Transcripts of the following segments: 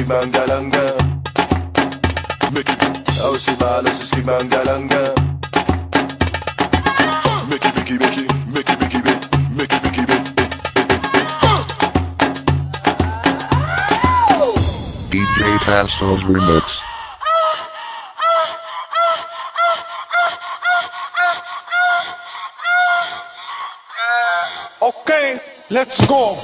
skimangalanga. Make it, oh si malo si skimangalanga. Make it, make it, make it, make it, make it, make it, make it, make it. DJ Tasso's remix. Okay, let's go.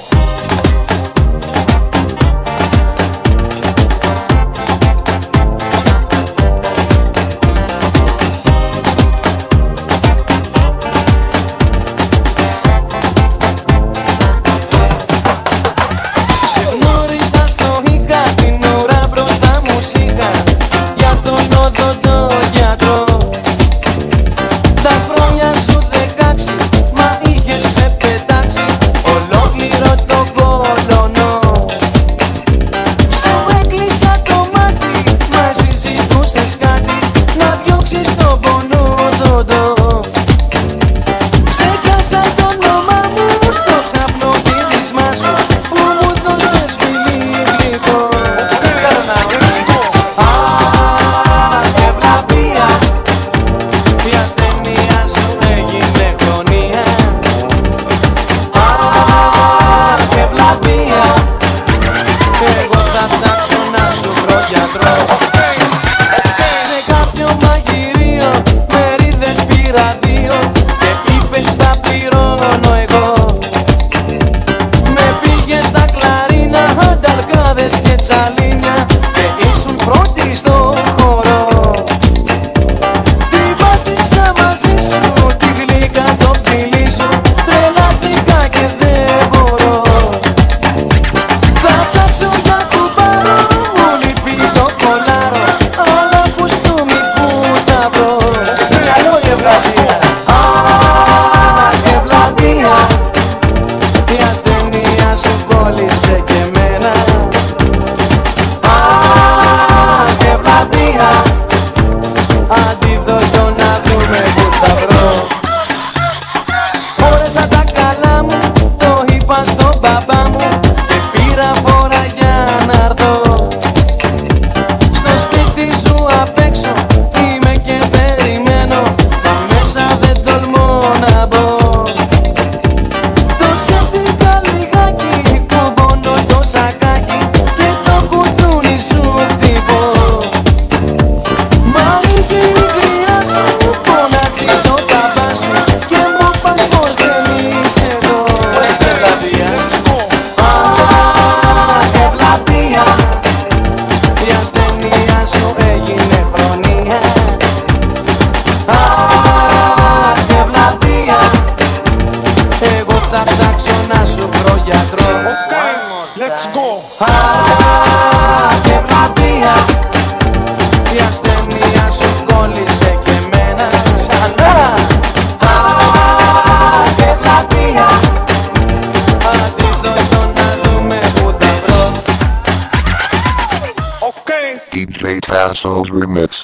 Let's go. Και πλατεία, η ασθένεια σου κόλλησε και εμένα ξανά. Και πλατεία, αντίδοτο να δούμε που τα βρω. DJ Tasso's remix.